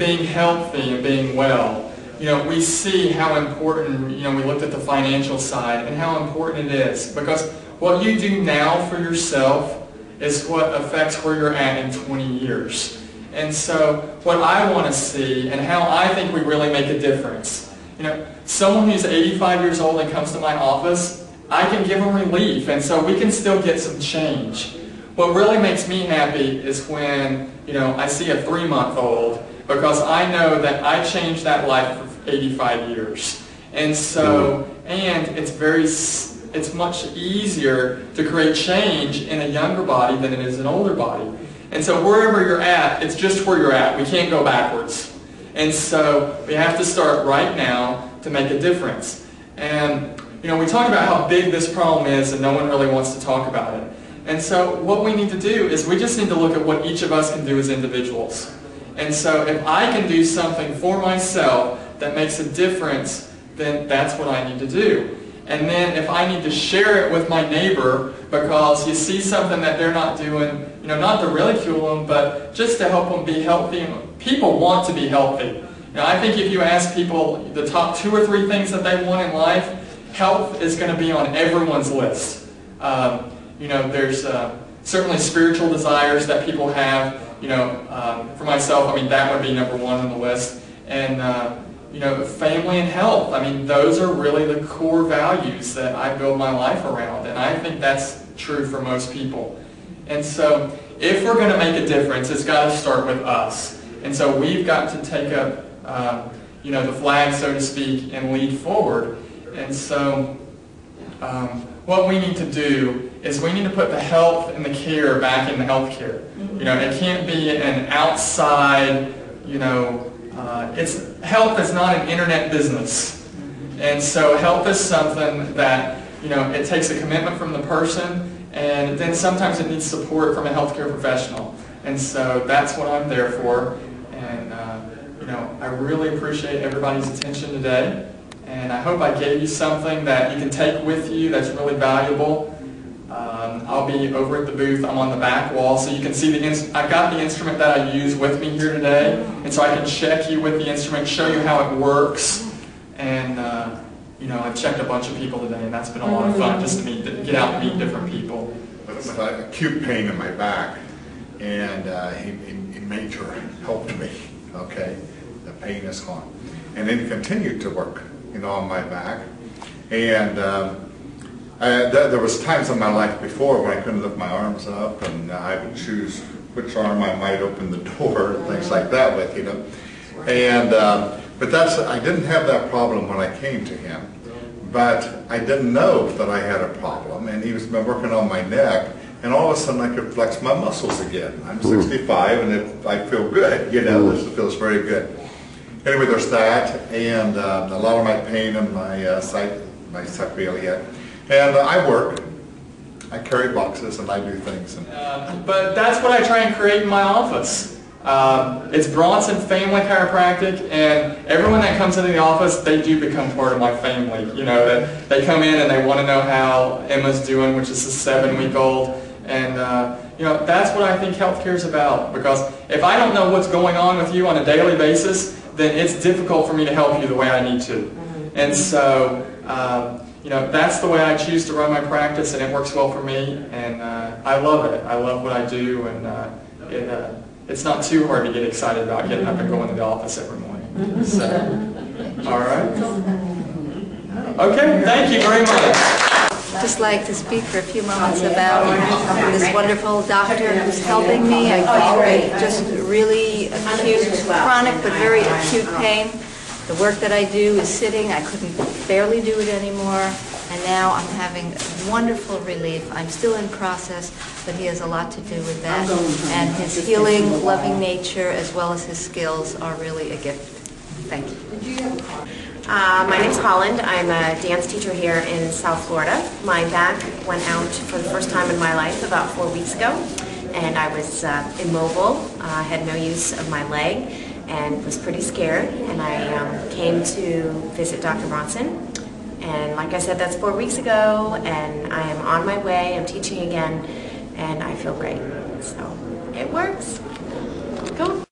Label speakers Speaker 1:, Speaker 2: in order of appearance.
Speaker 1: being healthy and being well, we see how important, we looked at the financial side and how important it is, because what you do now for yourself is what affects where you're at in 20 years. And so what I want to see and how I think we really make a difference, someone who's 85 years old and comes to my office, I can give them relief, and so we can still get some change. What really makes me happy is when, I see a 3-month-old, because I know that I changed that life for 85 years. And so, and it's much easier to create change in a younger body than it is an older body. And so wherever you're at, it's just where you're at. We can't go backwards. And so we have to start right now to make a difference. And we talk about how big this problem is and no one really wants to talk about it. And so what we need to do is we just need to look at what each of us can do as individuals. And so if I can do something for myself that makes a difference, then that's what I need to do. And then if I need to share it with my neighbor because you see something that they're not doing, not to ridicule them, but just to help them be healthy. People want to be healthy. I think if you ask people the top 2 or 3 things that they want in life, health is going to be on everyone's list. There's certainly spiritual desires that people have. For myself, that would be number 1 on the list. And family and health. Those are really the core values that I build my life around, and I think that's true for most people. And so, if we're going to make a difference, it's got to start with us. And so we've got to take up, the flag, so to speak, and lead forward. And so, what we need to do is we need to put the health and the care back in the health care. It can't be an outside, health is not an internet business. And so health is something that, it takes a commitment from the person, and then sometimes it needs support from a healthcare professional. And so that's what I'm there for. And, I really appreciate everybody's attention today. And I hope I gave you something that you can take with you that's really valuable. I'll be over at the booth. I'm on the back wall, so you can see I've got the instrument that I use with me here today, and so I can check you with the instrument, show you how it works. And I've checked a bunch of people today, and that's been a lot of fun, just to get out and meet different people.
Speaker 2: With acute pain in my back, and he major helped me. Okay, the pain is gone, and then he continued to work, on my back, and. There was times in my life before when I couldn't lift my arms up, and I would choose which arm I might open the door and things like that with, And but I didn't have that problem when I came to him. But I didn't know that I had a problem, and he was been working on my neck, and all of a sudden I could flex my muscles again. I'm 65, and I feel good. This feels very good. Anyway, there's that, and a lot of my pain in my sacroiliac. And I work, I carry boxes, and I do things.
Speaker 1: But that's what I try and create in my office. It's Bronson Family Chiropractic, and everyone that comes into the office, they do become part of my family. They come in and they want to know how Emma's doing, which is a 7-week-old. And that's what I think healthcare is about. Because if I don't know what's going on with you on a daily basis, then it's difficult for me to help you the way I need to. And so, that's the way I choose to run my practice, and it works well for me, and I love it. I love what I do, and it's not too hard to get excited about getting up and going to the office every morning. So, all right. Okay, thank you very much.
Speaker 3: I'd just like to speak for a few moments about this wonderful doctor who's helping me. I go through just really acute, chronic but very acute pain. The work that I do is sitting. I couldn't barely do it anymore, and now I'm having wonderful relief. I'm still in process, but he has a lot to do with that. And his healing, loving nature, as well as his skills are really a gift. Thank you.
Speaker 4: My name's Holland. I'm a dance teacher here in South Florida. My back went out for the first time in my life about 4 weeks ago, and I was immobile, had no use of my leg, and was pretty scared, and I came to visit Dr. Bronson, and like I said, that's 4 weeks ago, and I am on my way. I'm teaching again, and I feel great, so it works. Cool.